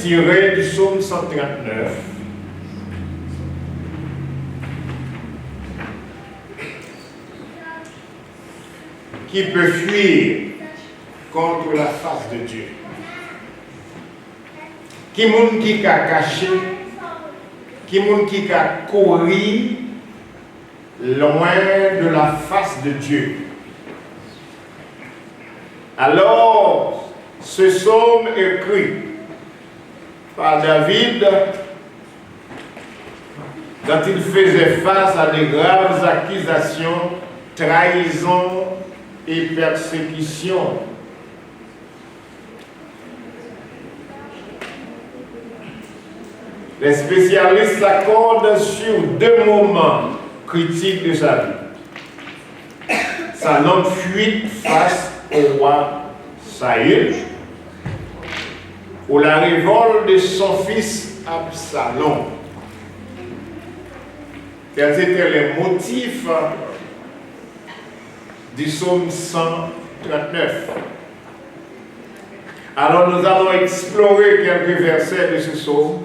tiré du psaume 139. Qui peut fuir contre la face de Dieu? Qui moun qui a caché? Qui moun qui a couru loin de la face de Dieu? Alors, ce psaume écrit par David quand il faisait face à de graves accusations, trahisons et persécutions. Les spécialistes s'accordent sur deux moments critiques de sa vie. Sa longue fuite face au roi Saül, ou la révolte de son fils Absalom. Quels étaient les motifs du psaume 139? Alors nous allons explorer quelques versets de ce psaume.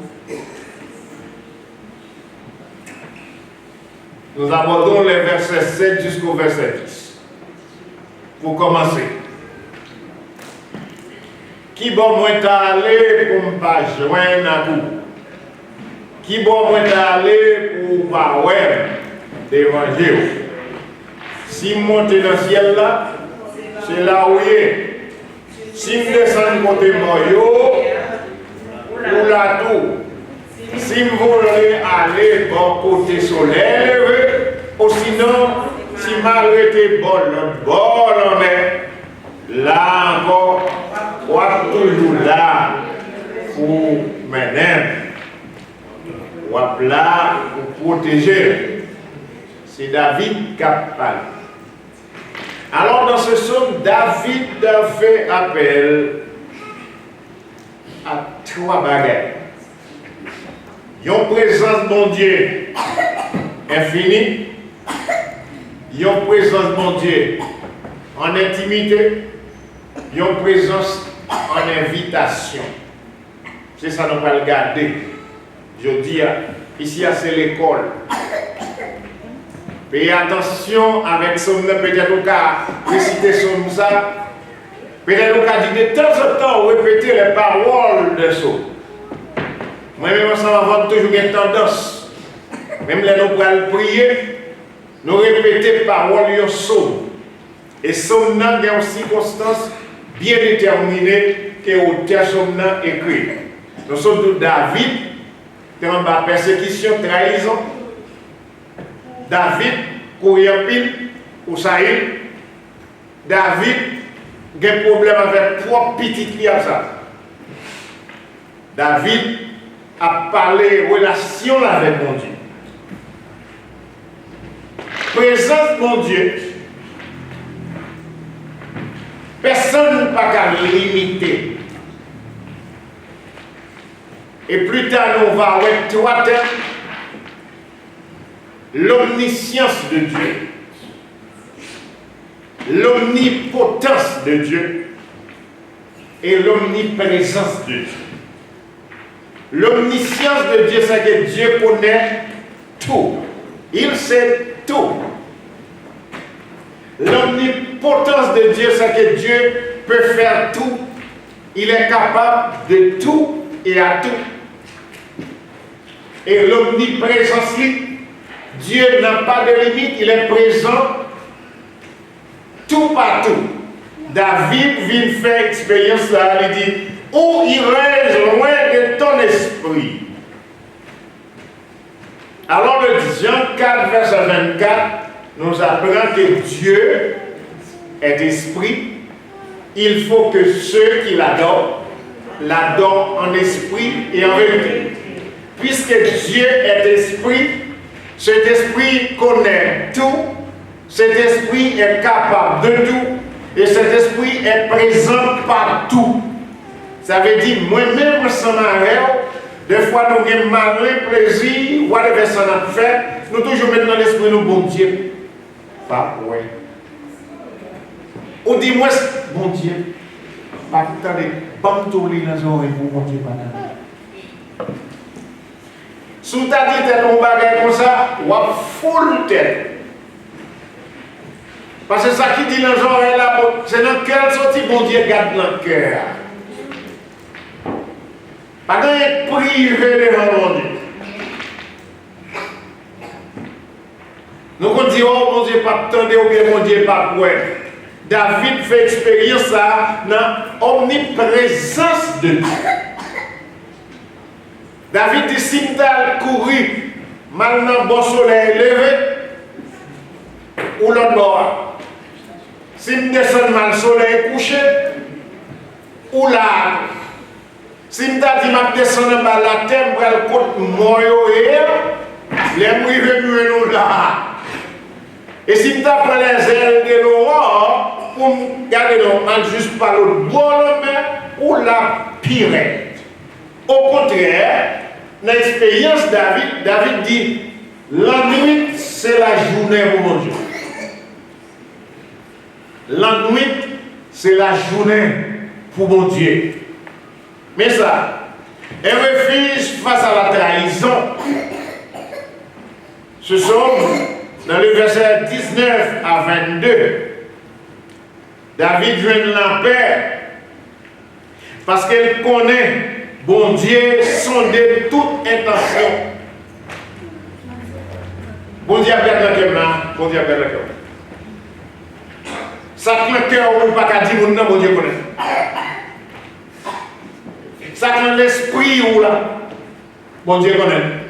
Nous abordons les versets 7 jusqu'au verset 10. Pour commencer. Qui bon moi t'a allé pour ne pas joindre à vous? Qui bon moi t'a allé pour ne pas voir l'évangile? Si je monte dans le ciel là, c'est là où il est. Si je descends côté Moyo, ou là tout. Si je voulais aller bon côté soleil, ou sinon, si je m'arrêtais bon en mer, là encore, on est toujours là pour mener, on est là pour protéger. C'est David qui a parlé. Alors dans ce psaume, David fait appel à trois bagages. Une présence de mon Dieu infinie, une présence de mon Dieu en intimité, une présence en invitation. C'est ça qu'on va regarder. Je dis, ici c'est l'école. Payez attention avec ce peut-être au cas réciter somme ça. Peut-être au cas dit de temps en temps répéter les paroles de ce. Moi-même, ça va toujours une tendance. Même là, nous allons prier, nous répéter les paroles de psaume. Et psaume n'a une circonstance bien déterminée que l'auteur psaume n'a écrit. Nous sommes de David, qui est en bas persécution, trahison. David, courir pile, ou Saül. David, a un problème avec trois petites filles à ça. David a parlé relation avec mon Dieu. Présence mon Dieu. Personne n'a pas qu'à limiter. Et plus tard, nous va voir trois thèmes. L'omniscience de Dieu, l'omnipotence de Dieu et l'omniprésence de Dieu. L'omniscience de Dieu, c'est que Dieu connaît tout. Il sait tout. L'omnipotence de Dieu, c'est que Dieu peut faire tout. Il est capable de tout et à tout. Et l'omniprésence, Dieu n'a pas de limite, il est présent tout partout. David vient faire expérience là, il dit, où irais-je loin de ton esprit? Alors le Jean 4, verset 24, nous apprend que Dieu est esprit. Il faut que ceux qui l'adorent en esprit et en vérité. Puisque Dieu est esprit, cet esprit connaît tout, cet esprit est capable de tout, et cet esprit est présent partout. Ça veut dire, moi-même, sans m'arrêter, des fois nous avons malin, plaisir, whatever ça n'a fait, nous toujours mettons dans l'esprit nous, bon Dieu. Pas ouais. Ou dis-moi, bon Dieu, pas tout à l'heure, pas tout dans les oreilles pour bon Dieu, pas sous ta dit tête, on va comme ça, ou à full tête. Parce que ça qui dit dans les oreilles là, c'est dans le cœur sorti, bon Dieu garde dans le cœur. Pas de privé devant mon Dieu. Nous on dit, oh mon Dieu, pas attendre ou bien mon Dieu, pas quoi. David fait expérience ça dans l'omniprésence de Dieu. David dit, si tu as couru, mal dans le bon soleil levé, ou l'autre bord. Si tu descends mal le soleil couché, ou là. Si tu as dit, je descends dans la terre, je vais le côté moyo et les mouilles nous là. Et si tu as pris les ailes de l'aurore, pour garder l'eau, juste par l'autre bord, ou la pirate. Au contraire, dans l'expérience David dit, la nuit, c'est la journée pour mon Dieu. La nuit, c'est la journée pour mon Dieu. Mais ça, un refuge face à la trahison. Ce sont, dans le verset 19 à 22, David joint la paix parce qu'elle connaît bon Dieu sonder toute intention. Bon Dieu a bien le cœur là, bon Dieu a bien le cœur. Ça qui le cœur ou pas qu'à dire non, bon Dieu connaît. Ça qui l'esprit ou là, bon Dieu connaît.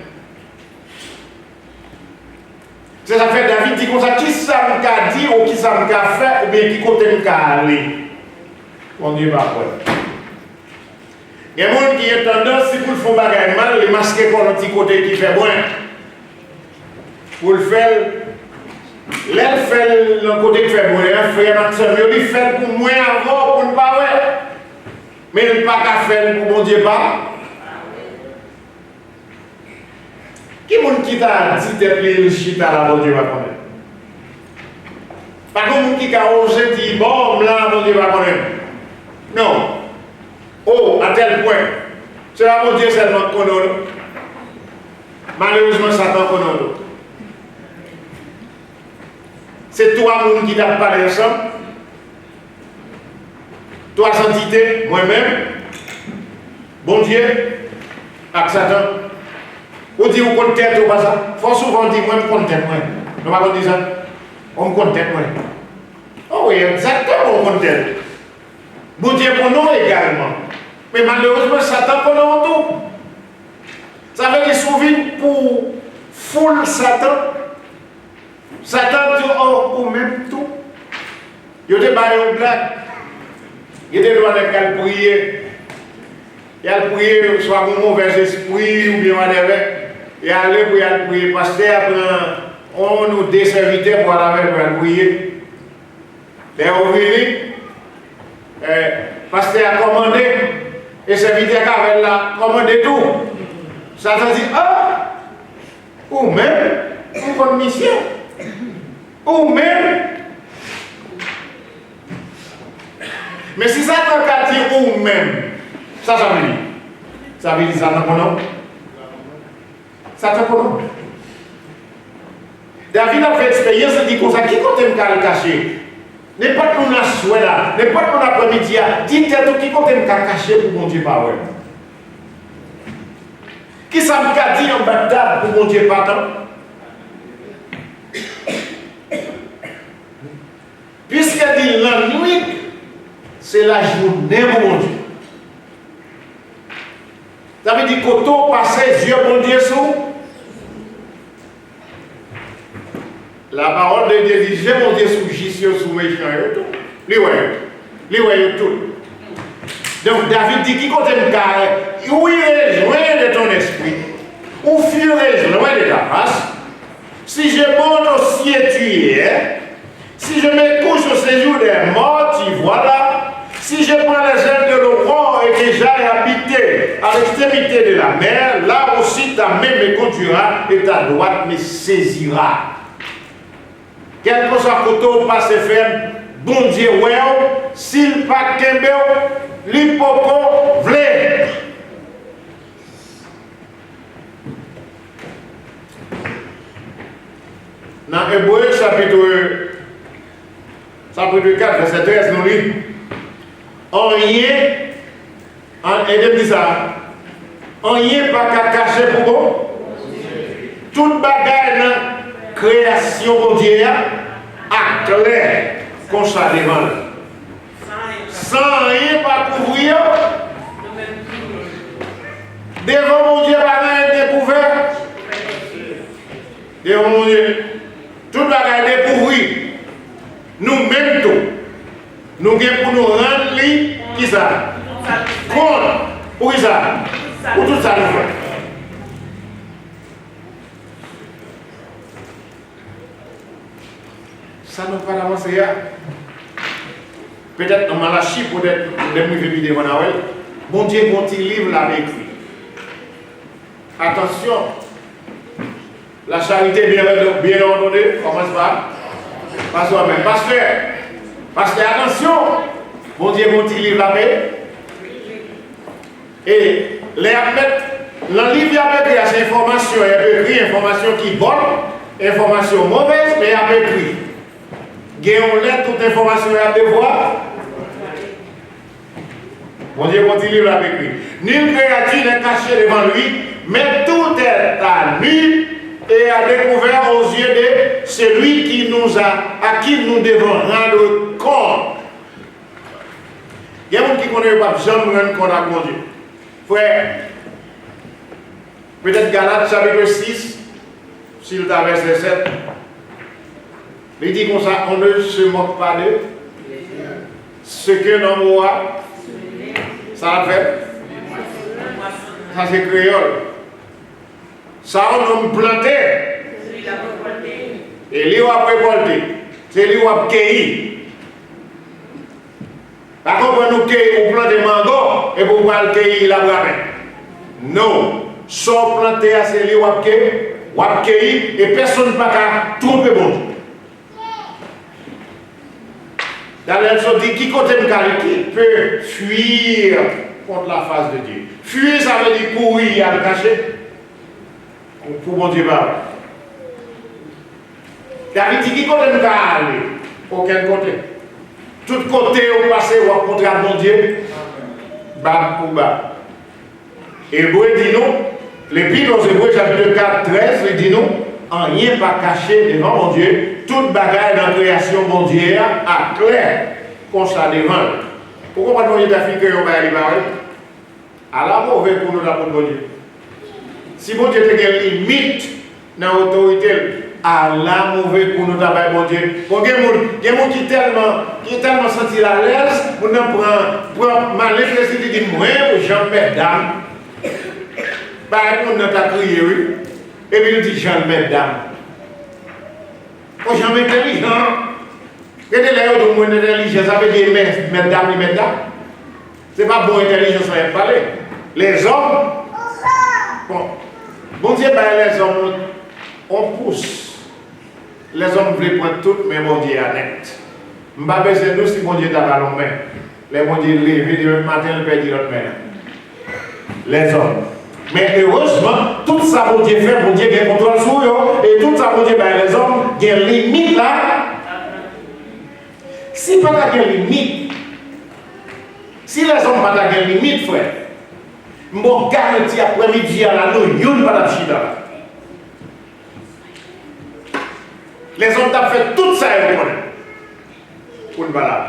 C'est ça fait David dit comme ça, qui ça m'a dit ou qui ça m'a fait ou bien qui côté m'a aller. Bon Dieu va quoi. Il y a des gens qui ont tendance, si vous faites des mal, les masquer pour un petit côté qui fait bon. Pour le faire, l'aile fait le côté qui fait bon, frère Maxime, il fait pour moi avant, pour ne pas ouais. Mais il ne pas qu'à faire pour mon Dieu pas. Qui est-ce qui t'a dit que le chita là, mon Dieu va connaître? Par contre, qui a osé dire, bon, là, mon Dieu va connaître. Non. Oh, à tel point. C'est là, mon Dieu, seulement qu'on a. Malheureusement, Satan qu'on a. C'est toi, mon qui t'a parlé ensemble. Toi, entité, moi-même. Bon Dieu, avec Satan. Ou dit, on compte tête ou pas ça? Faut souvent dire, moi, je compte tête, moi. Nous ne pas dire ça. On compte tête, moi. Oh oui, exactement, on compte tête. Bon Dieu pour nous également. Mais malheureusement, Satan pour nous tout. Ça veut dire souvent pour foule Satan. Satan dit, oh, pour même tout. Il y a des bails blagues. Il y a des droits de prier. Il y a le prier, soit un mauvais esprit ou bien whatever. Il y a aller pour y prier. Parce que on nous déservitait pour aller prier. Et on vient. pasteur a commandé, et serviteur avait commandé tout. Satan dit, ah, ou même, ou votre mission, ou même. Mais si Satan a dit ou même, ça veut dire. Ça veut dire ça n'a pas nom. Ça n'a pas nom. David a fait expérience et dit comme ça, qui compte me cacher? N'est pas qu'on a souhait là, n'est pas qu'on a après-midi, dites-toi qui compte me cacher pour mon Dieu pas ouais. Qui ça me dit en Bagdad pour mon Dieu pas tant? Puisqu'elle dit la nuit, c'est la journée mon Dieu. Ça veut dire que quand on passe les yeux mon Dieu sous, la parole de Dieu dit, j'ai mon Dieu sous J sous méchant et tout. Lui ouais tout. Donc David dit, qui compte me carré, où il est loin de ton esprit, où fuirais-je loin de ta face, si je monte au ciel tu y es, si je me couche au séjour des morts, tu vois là, si je prends les ailes de l'aurore et que j'aille habiter à l'extrémité de la mer, là aussi ta main me conduira et ta droite me saisira. Quel que soit le côté où passe ferme, bon Dieu, ouais, s'il pas kembe, l'hypoco vle. Dans Hébreu chapitre 4, verset 13, nous lisons. En rien, et dit ça, en rien pas qu'à cacher pour vous. Toute bagaille dans création de Dieu à clair comme ça devant. Sans rien pas couvrir. Devant mon Dieu, pas rien découvert. Devant mon Dieu, toute bagaille découvrir. Nous-mêmes tout. Nous avons pour nous rendre qui ça? Compte. Pour qui ça? Pour tout ça nous fait. Ça nous pas avancer. Peut-être dans Malachie, peut-être dans les vidéos de Noël, bon Dieu, bon petit livre l'avait écrit. Attention, la charité bien ordonnée, commence par soi-même. Pasteur, attention, bon Dieu, mon petit livre l'avait. Et les mettre dans le livre, il y a écrit ces informations, il y a écrit information qui est bonne, information mauvaise, mais il y a écrit. Gagnons toute information à devoir. Bon Dieu, mon petit livre l'a écrit. Nul créature n'est caché devant lui, mais tout est à nu et à découvert aux yeux de celui à qui nous devons rendre compte. Il y a des gens qui connaissent pas jamais qu'on a conduit. Frère, peut-être Galates chapitre 6, s'il t'a verset 7. Il dit comme ça, on ne se moque pas de ce que l'homme voit, ça fait. Ça c'est créole. Ça on a planté. Et lui a récolté. C'est lui qui a cueilli. Par contre, nous cueillons, on plante des mangots et pour pouvoir cueillir la bramen. Non. Sans planter, c'est lui qui a cueilli et personne ne peut tromper bon Dieu. Dans l'Exode dit qui côté qui peut fuir contre la face de Dieu. Fuir, ça veut dire courir à le cacher. Pour mon Dieu, David dit qui côté aller. Aucun côté. Tout côté au passé, on va rencontrer à mon Dieu. Bas pour bas. Hébreu dit nous, l'épître aux Hébreux chapitre 4, 13, il dit nous, en rien pas caché devant mon Dieu, toute bagaille dans la création mon Dieu a clair qu'on ça devant. Pourquoi pas nous dire que on va aller à la mauvaise pour nous d'apprendre mon Dieu. Si mon Dieu te une limite dans l'autorité, à la mauvaise pour nous d'apprendre mon Dieu. Pour il y a des gens qui tellement senti à l'aise, on prend mal l'électricité dit moi ou Jean Mesdames. Bah on a crié oui. Et puis il dit Jean Mesdames. Oh Jean intelligent. Regardez là, où monde intelligent, ça veut dire mesdames. C'est pas bon intelligence à parler. Les hommes, bon Dieu, les hommes, on pousse. Les hommes veulent prendre tout, mais bon Dieu est net. Je ne sais pas si bon Dieu est à la main. Les bon Dieu levé le matin, le père dit l'autre main. Les hommes. Mais heureusement, tout ça, bon Dieu fait, bon Dieu a contrôle sur eux, et tout ça, bon Dieu, les hommes, il y a une limite là. Si pas de limite, si les hommes n'ont pas de limite, frère, je garantis après-midi à la nuit, il n'y a pas de chida. Les hommes ont fait tout ça pour une balade.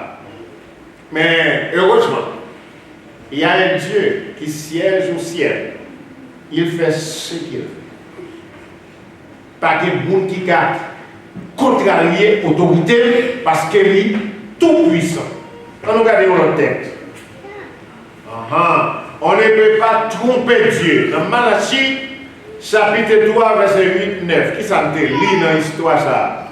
Mais heureusement, il y a un Dieu qui siège au ciel. Il fait ce qu'il fait. Pas de monde qui a contrarié l'autorité parce qu'il est tout puissant. On nous regarde notre tête. On ne peut pas tromper Dieu. Dans Malachie, chapitre 3, verset 8, 9, qui ça me lit dans l'histoire ça?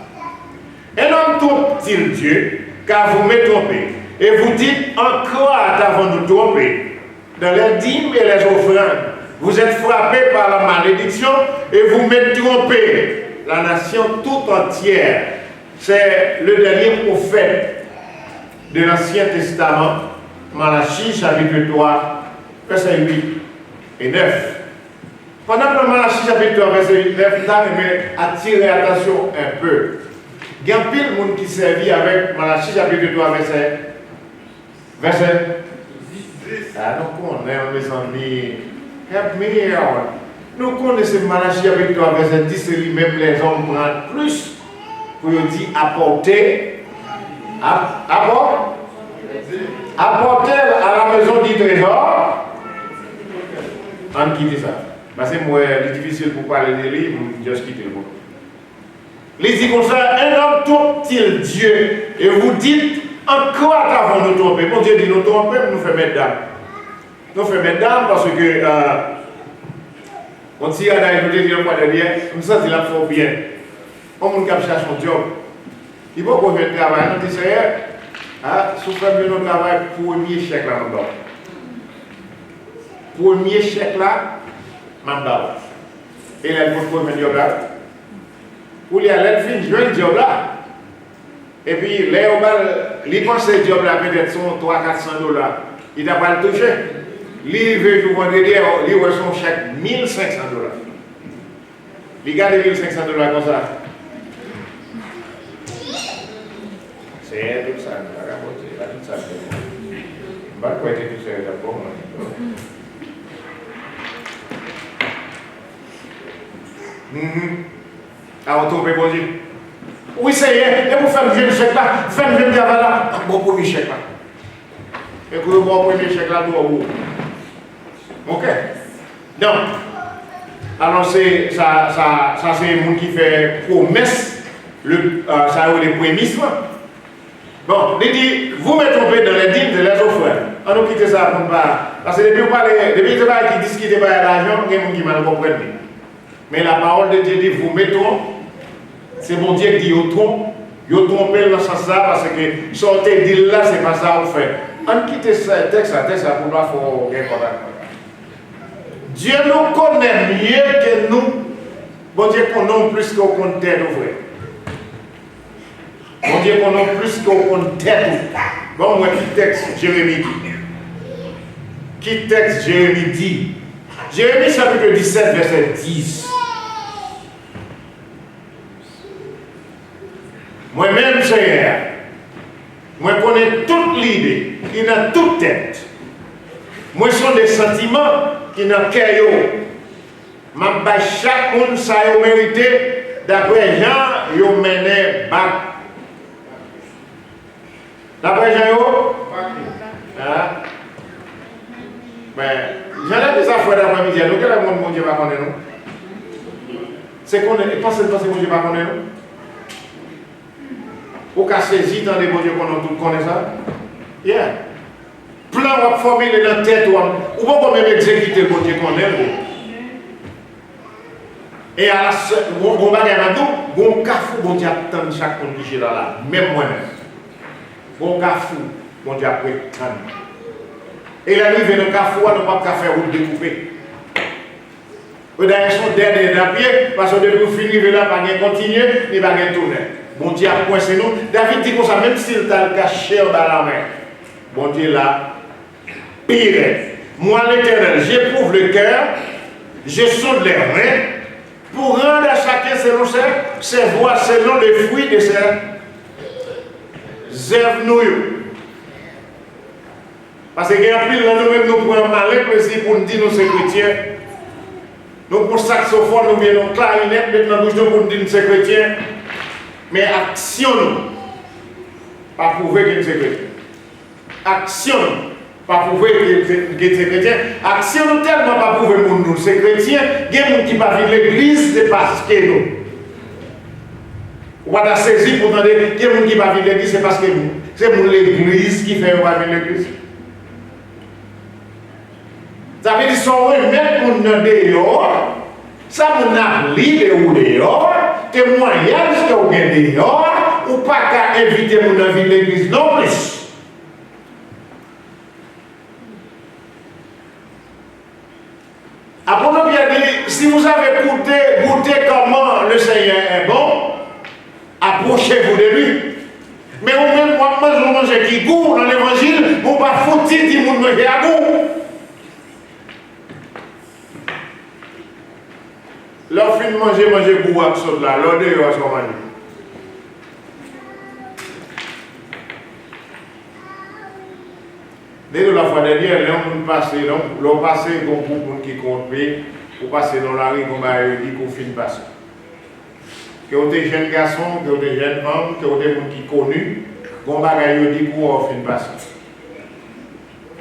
Un homme trompe-t-il Dieu, car vous me trompez, et vous dites encore avant de nous tromper, dans les dîmes et les offrandes, vous êtes frappés par la malédiction et vous me trompez, la nation toute entière. C'est le dernier prophète de l'Ancien Testament, Malachie, chapitre 3, verset 8 et 9. Pendant que Malachie, chapitre 3, verset 8 et 9, nous avons attiré attention un peu. Il y a pile de monde qui servit avec Malachie, chapitre 3, verset 10. Ah, donc on est, mes amis. Help me out. Nous connaissons Malachie, chapitre 3, verset 10, et lui-même les hommes prennent plus pour dire apporter. Apporter à la maison du trésor. On quitte ça. Parce que moi, c'est difficile pour parler de lui, je vais quitter le mot. Il dit comme ça, un homme trompe-t-il Dieu et vous dites encore avant de nous tromper. Mon Dieu dit nous tromper, nous faisons mesdames. Nous faisons mesdames parce que on tire dans les côtés de pas de bien, comme ça, il a fait bien. On cherche son job. Il faut qu'on fasse le travail. On dit si vous faites bien notre travail, premier chèque là, maintenant. Premier chèque là, maintenant. Et là, il faut premier job là. Pour les aller fin jouer le job là. Et puis, là, il pense que le job là peut-être son 300-400$. Il n'a pas le touché. Il veut tout vendredi, il reçoit son chèque $1,500. Il garde $1,500 comme ça. C'est tout ça, c'est tout ça. Je ne vais pas être tout ça d'abord. Alors, on peut poser. Oui, c'est et pour faire le chèque là, faire le travail là, bon premier chèque là. Et pour le bon premier chèque là, nous avons. Ok? Donc, alors ça c'est le monde qui fait promesse, ça a les prémices. Bon, il dit, vous me trompez dans les dîmes de les offrandes. On nous quitte ça pour pas. Parce que depuis que qui discute de l'argent, il y a des gens qui ne comprennent pas. Mais la parole de Dieu dit, vous me trompez. C'est mon Dieu qui dit, vous trompez dans ce sens là parce que sortez d'île là, c'est pas ça vous fait. On quitte ce texte pour pas faire Dieu nous connaît mieux que nous. Bon Dieu connaît plus qu'on compte tête, frère. Bon Dieu connaît plus qu'on compte tête. Bon, moi, qui texte Jérémie dit? Qui texte Jérémie dit? Jérémie chapitre 17, verset 10. Moi-même, Seigneur, moi connais toute l'idée, qui n'a toute tête. Moi, sont des sentiments qui n'ont qu'à yo. Ma chaque monde ça a mérité d'après Jean, yo mené bac. D'après Jean, yo? Ah. Ben, j'en ai des affaires d'après-midi. Donc, quel est le monde mon Dieu va connaître nous? C'est qu'on est, pensez que mon Dieu va connaître nous? Ou qu'à saisir dans les bon Dieu qu'on tout connaît ça? Yeah. Plan ou formule dans la tête ou pas même exécuter le bon Dieu qu'on aime. Et à la bon bagage à tout, bon cafou bon Dieu attend chaque monde qui est là, même moi-même. bon cafou, bon Dieu après tant. Et la nuit vient dans le cafou, on n'a pas de faire route découpée. Vous avez son dernier d'appui, parce que depuis vous finissez là, pas de continuer, ni pas de tourner. Bon Dieu a coincé nous. David dit comme ça, même s'il t'a caché dans la main, bon Dieu là, pire. Moi l'Éternel, j'éprouve le cœur, je sonde les reins, pour rendre à chacun selon ses voies, selon les fruits de ses œuvres nouilles. Parce qu'il y a un pile là, nous-mêmes, nous prenons malin plaisir pour nous dire nous sommes chrétiens. Nous prenons saxophone, nous prenons clarinette, maintenant nous pour nous dire nous sommes chrétiens. Mais action, pas prouver que nous sommes chrétiens. Action, pas prouver que nous sommes chrétiens. Action, tellement pas prouver que nous sommes chrétiens. Il y a des gens qui ne vont pas vivre l'église, c'est parce que nous. On va saisir pour entendre, il y a des gens qui ne vont pas vivre l'église, c'est parce que nous. C'est pour l'église qui fait vivre l'église. Ça veut dire que si on remet mon dehors, ça vous a l'idée ou dehors, témoignage que vous avez dehors, ou pas qu'à inviter mon avis de l'église non plus. Apôtre Pierre dit, si vous avez goûté comment le Seigneur est bon, approchez-vous de lui. Mais vous-même, moi, je mange qui goût dans l'évangile, vous ne pas foutre si vous mangez à goût. Leur fin de manger goût à ce là, l'ordre de ce qu'on mange. Dès la fois dernière, l'on passe comme pour monde qui compte, ou passer dans la rue comme dit qu'on finit passer. Que vous êtes jeunes garçons, que vous êtes jeunes femmes, que vous êtes gens qui connus, qu'on bagaille dit qu'on finit passer.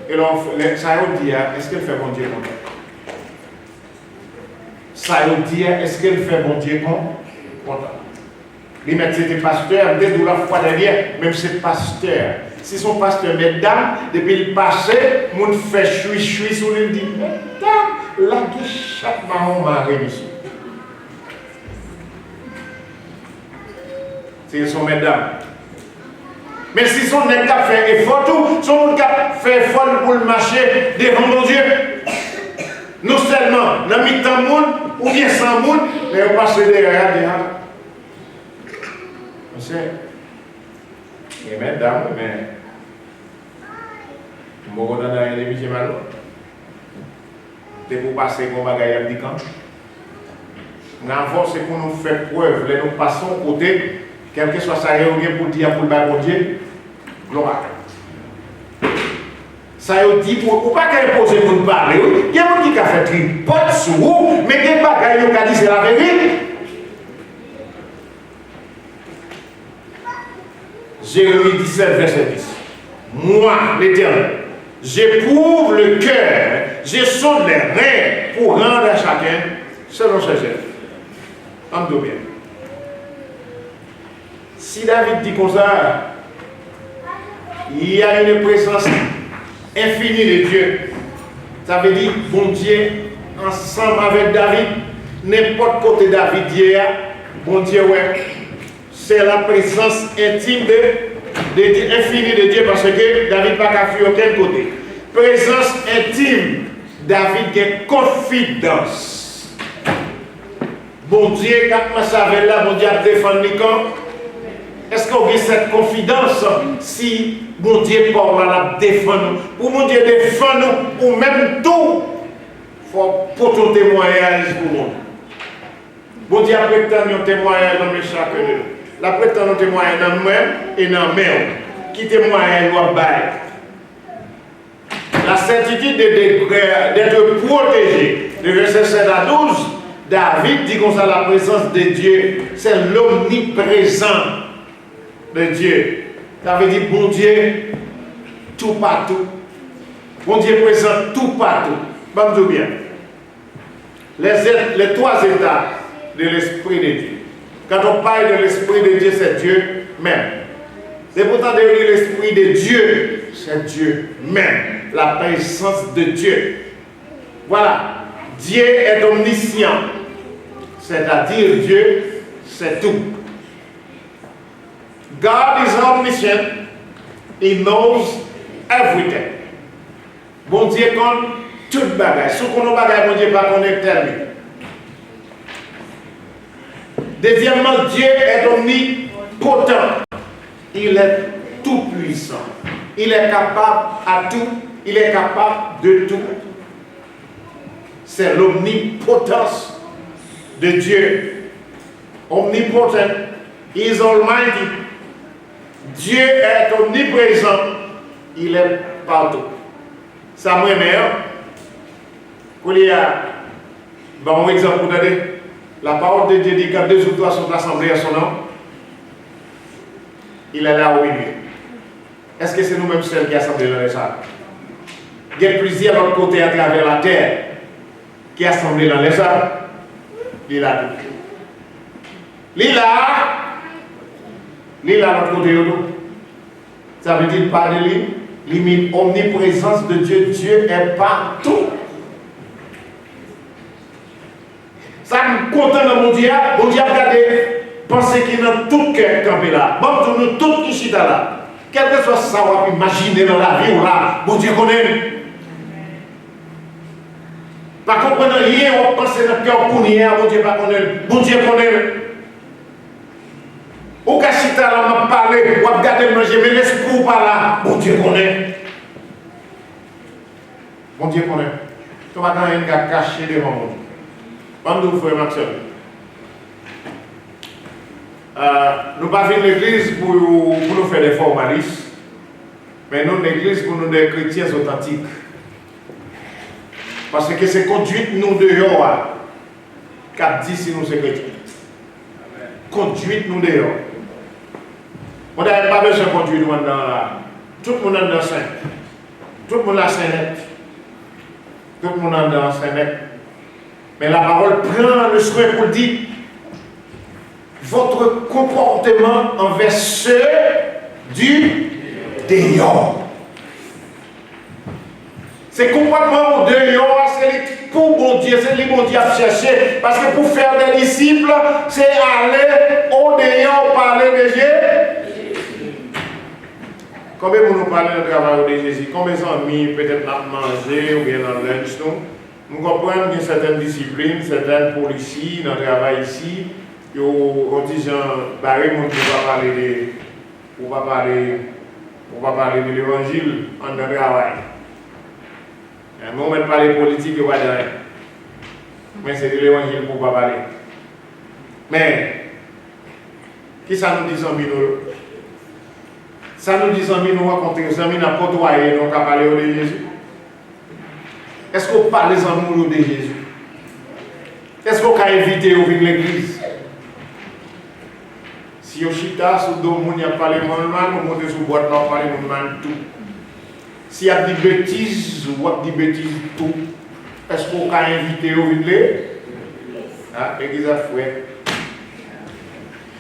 Et donc, ça veut dire, est-ce qu'elle fait bon Dieu content? Ça veut dire, est-ce qu'elle fait bon Dieu content? Les maîtres c'était pasteur, dès la fois dernière, même c'est pasteur. Si son pasteur, mesdames, depuis le passé, mon fait chui sur lui, dit, mesdames, là, chaque marron m'a réussi. C'est son mesdames. Mais si son nègre a fait effort, tout, son monde a fait effort pour le marcher devant mon Dieu. Non seulement dans mi-temps monde, ou bien sans monde, mais on passe derrière. Vous savez, et mesdames, mais je vais vous donner un émission malo. C'est pour passer comme bagaille à Dican. L'enfant, c'est pour nous faire preuve, nous passons côté, quel que soit ça, il pour dire pour le bas de Dieu, gloire. Ça veut dire pour pas qu'elle pose pour nous parler. Il y a des gens qui ont fait tripote sur vous, mais il y a des gens qui ont dit c'est la vérité. Jérémie 17, verset 10. Moi, l'Éternel, j'éprouve le cœur, je sonde les reins pour rendre à chacun selon ses œuvres. Entendez bien. Si David dit comme ça, il y a une présence infinie de Dieu. Ça veut dire, bon Dieu, ensemble avec David, n'importe côté David hier, bon Dieu, ouais, c'est la présence intime de Dieu, infinie de Dieu, parce que David n'a pas fuir aucun côté. Présence intime, David a confidence. Bon Dieu, quand je savais là, bon Dieu a défendu quand? Est-ce qu'on a cette confidence si bon Dieu parle à la défendre? Ou bon Dieu défend nous, ou même tout, pour ton témoignage pour nous. Bon Dieu a prétendu un témoignage dans chacun de nous. La prétendue un témoignage dans nous-mêmes et dans nous. Qui témoigne nous bail. La certitude d'être protégé. De verset 7 à 12, David dit comme ça la présence de Dieu, c'est l'omniprésent de Dieu. Ça veut dire bon Dieu tout partout. Bon Dieu présent tout partout. Bon bien. Les trois états de l'Esprit de Dieu. Quand on parle de l'Esprit de Dieu, c'est Dieu même. C'est pourtant de l'Esprit de Dieu, c'est Dieu même. La présence de Dieu. Voilà. Dieu est omniscient. C'est-à-dire Dieu, c'est tout. God is omniscient. He knows everything. Bon Dieu connaît tout bagage. Si on bagage, bon Dieu pas connaître terminé. Deuxièmement, Dieu est omnipotent. Il est tout puissant. Il est capable à tout. Il est capable de tout. C'est l'omnipotence de Dieu. Omnipotent. He is almighty. Dieu est omniprésent. Il est partout. Ça me meilleur. Qu'il y a bon exemple pour donner. La parole de Dieu dit quand 2 ou 3 sont assemblés à son nom, il est là au milieu. Est-ce que c'est nous-mêmes seuls qui assemblés dans les salles? Il y a plusieurs de l'autre côté à travers la terre qui assemblés dans les salles. Il est là. Il est là. Il est là de l'autre côté. Ça veut dire pas de lui. Limite omniprésence de Dieu. Dieu est partout. Ça me content dans mon Dieu. Mon Dieu a regardé. Pensez qu'il est dans tout cœur campé là. Bon, nous tous qui sont là. Quel que soit ça, on va imaginer dans la vie ou là. Mon Dieu connaît. Par contre, pendant hier, on pense dans le cœur pour hier. Mon Dieu pas connaît. Mon Dieu connaît. Ou quand chita là, m'a parlé, ou a regardé manger, mais l'esprit pas là. Mon Dieu connaît. Mon Dieu connaît. Tu vas dans un gars caché devant mon Dieu. Quand nous frère Maxime, nous ne pas venir l'église pour nous faire des formalistes, mais nous l'église pour nous des chrétiens authentiques. Parce que c'est conduite nous dehors qui dit si nous sommes chrétiens. Conduite nous dehors. On n'a pas besoin de conduire nous dans là. Tout le monde est dans Saint. Tout le monde a Saint-Net. Tout le monde est dans Saint-Net. Mais la parole prend le soin pour dire votre comportement envers ceux du dehors. Ces comportements au dehors, c'est pour bon Dieu, c'est les bon Dieu à chercher. Parce que pour faire des disciples, c'est aller au dehors parler de Jésus. Combien vous nous parlez de travail de Jésus? Combien d'amis peut-être à manger ou bien dans le lunch? Nous comprenons qu'il y a certaines disciplines, certains policiers dans le travail ici, on dit barré, on va parler de l'évangile en le travail. Mais on ne parle pas de politique, on va dire rien. Mais c'est de l'évangile pour ne pas parler. Mais, qui ça nous dit en nous? Ça nous dit en nous raconter, les amis n'a pas côtoyé, nous avons parlé de Jésus. Est-ce qu'on parle des amours de Jésus? Est-ce qu'on peut inviter au venir l'église? Si Yoshita, sous deux moun, y a parlé mon man, on monte sous boîte, on parle mon man tout. S'il y a des bêtises, ou des bêtises tout, est-ce qu'on peut inviter au venir? Ah, l'église a fouet.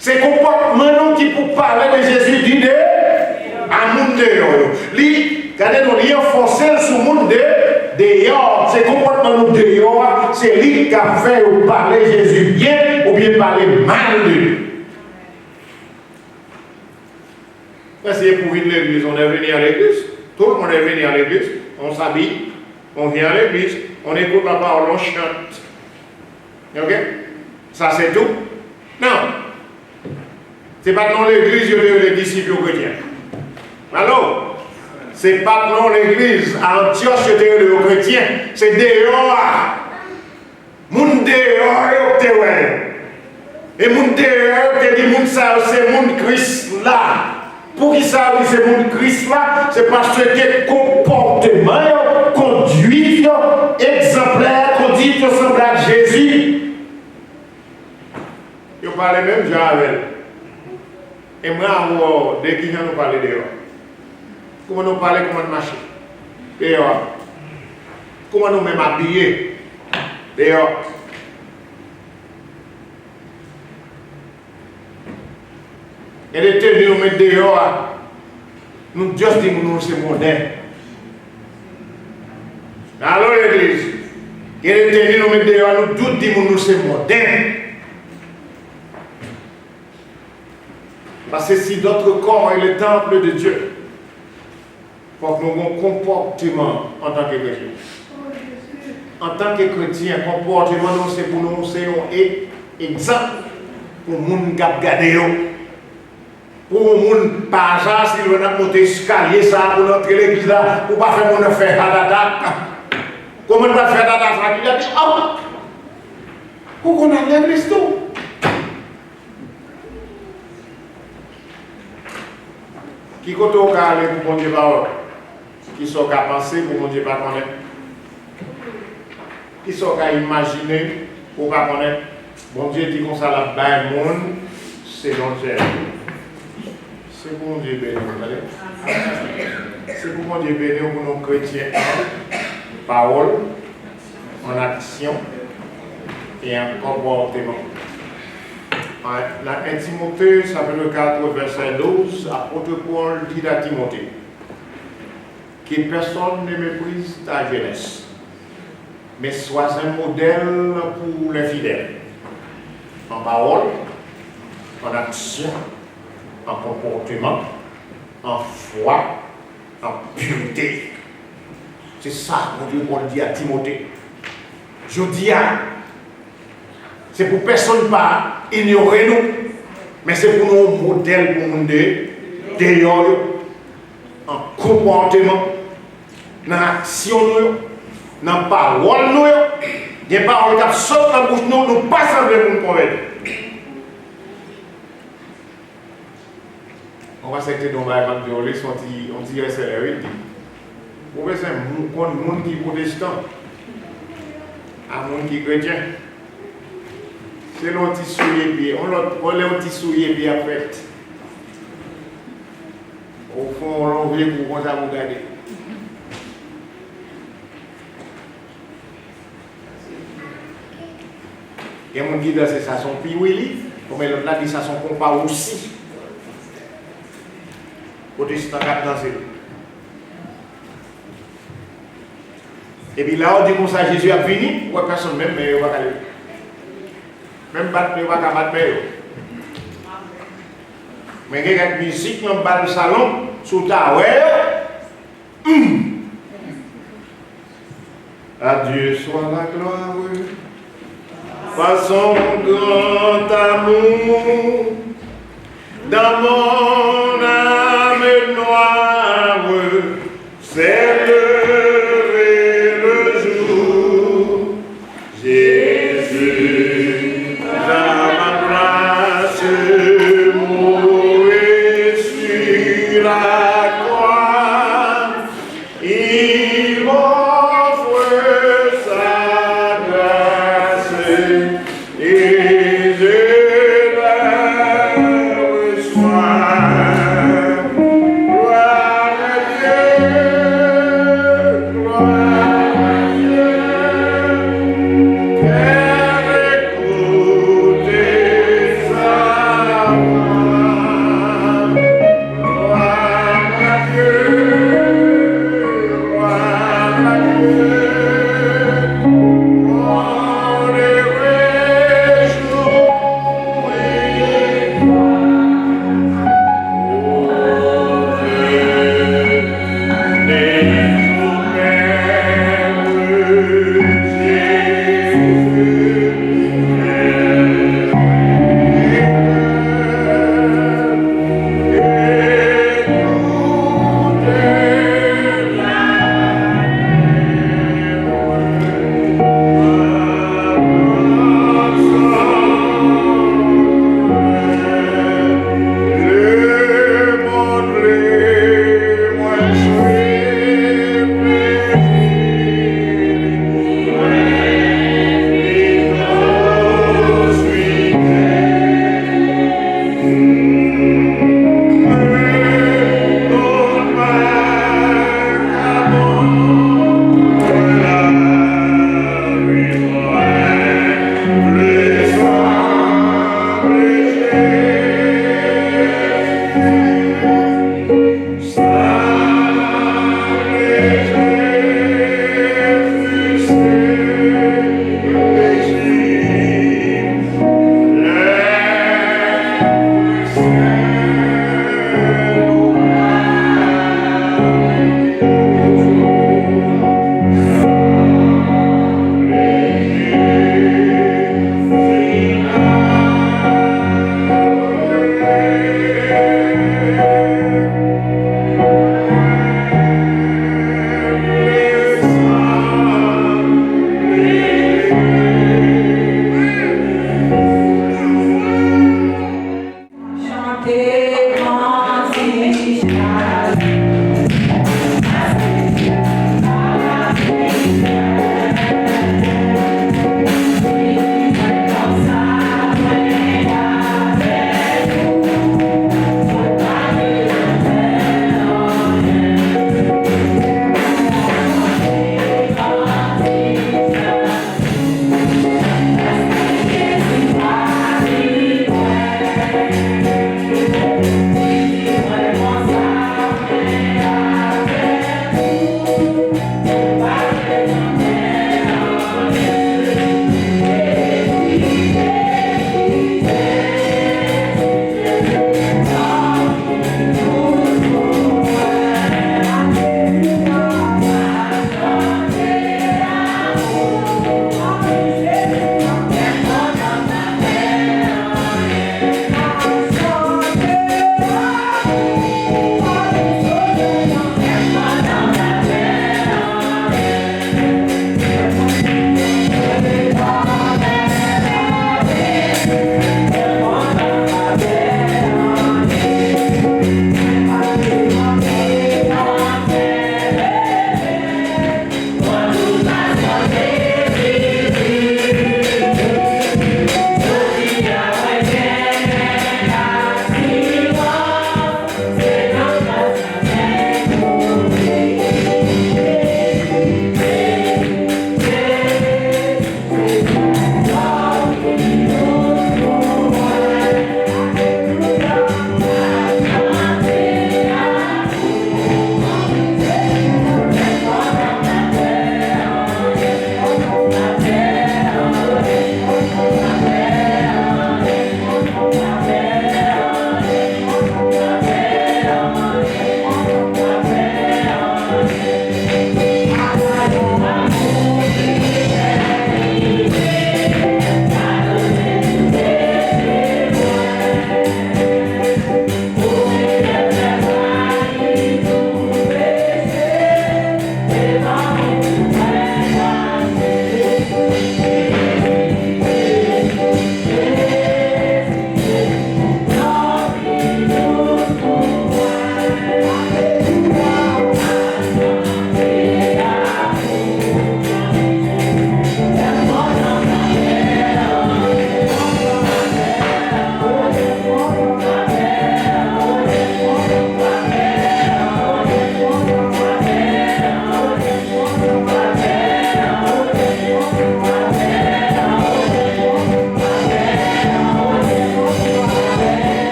C'est comportement qui pour parler de Jésus dit à monde dehors. Regardez-nous, il renforcé sur le monde dehors. C'est comportement dehors, c'est lui qui a fait parler Jésus bien ou bien parler mal de lui. C'est pour venir à l'église, on est venu à l'église. Tout le monde est venu à l'église, on s'habille, on vient à l'église, on écoute la parole, on chante. Ok? Ça c'est tout? Non. C'est pas dans l'église que les disciples chrétiens. Alors, c'est pas dans l'église à Antioche que les chrétiens, c'est dehors. Moun dehors, et moun dehors, c'est moun ça, c'est moun Christ là. Pour qui ça, c'est moun Christ là, c'est parce que comportement, conduite, exemplaire, conduite semblable à Jésus. Je parlais même déjà avec elle. Et moi, dès qu'il nous parler dehors. Comment nous parler, comment nous marcher? Dehors. Comment nous même habiller? Dehors. Et les tenues nous mettre dehors, nous juste disons que nous sommes modernes. Alors l'église, et les tenues nous mettre dehors, nous tous disons que nous sommes modernes. Parce que si notre corps est le temple de Dieu, faut que nous ayons un comportement en tant que chrétien. En tant que chrétien, comportement, c'est pour nous, c'est un exemple pour les gens qui regardent. Pour les gens qui pas ça, si on a monté escalier, ça, pour entrer l'église là, pour ne pas faire mon affaire à comment on va faire ça? Il a dit, ah, pourquoi on a l'église tout? Qui compte au cas aller pour mon Dieu parole? Qui sont qu'à penser pour mon Dieu pas connaître? Qui sont qu'à imaginer pour pas connaître? Bon Dieu dit comme ça la bas monde, c'est l'enfer. C'est pour mon Dieu béni, vous allez? C'est pour mon Dieu béni pour nos chrétiens en parole, en action et en comportement. La Timothée, chapitre 4, verset 12, apôtre Paul dit à Timothée que personne ne méprise ta jeunesse, mais sois un modèle pour les fidèles, en parole, en action, en comportement, en foi, en pureté. C'est ça que Dieu Paul dit à Timothée. Je dis c'est pour personne pas ignorer nous, mais c'est pour nous modèle pour nous d'ailleurs en comportement, dans l'action, dans la parole, des paroles qui sortent dans la bouche, nous ne pas sembler nous convaincre. On va s'arrêter dans la violer, on dirait que c'est la vérité. Vous voyez, c'est un monde qui est protestant, un monde qui est chrétien. C'est l'on petit souillé bien, on l'a petit souillé bien fait. Au fond, on l'a oublié pour qu'on vous regarder. Il y a des gens qui disent que ça son piouili, comme l'autre là dit ça son compas aussi. Protestant qui a dansé. Et puis là, on dit comme ça, Jésus a fini, ou personne même, mais on va aller. Même battre, on va battre. Mais il y a une musique dans le salon, sous ta ouais. Adieu soit la gloire, par son grand amour, dans mon âme noire, c'est levé le jour. Jésus, dans ma place, mourir sur la croix, il m'offre sa grâce et je la reçois. Gloire à Dieu.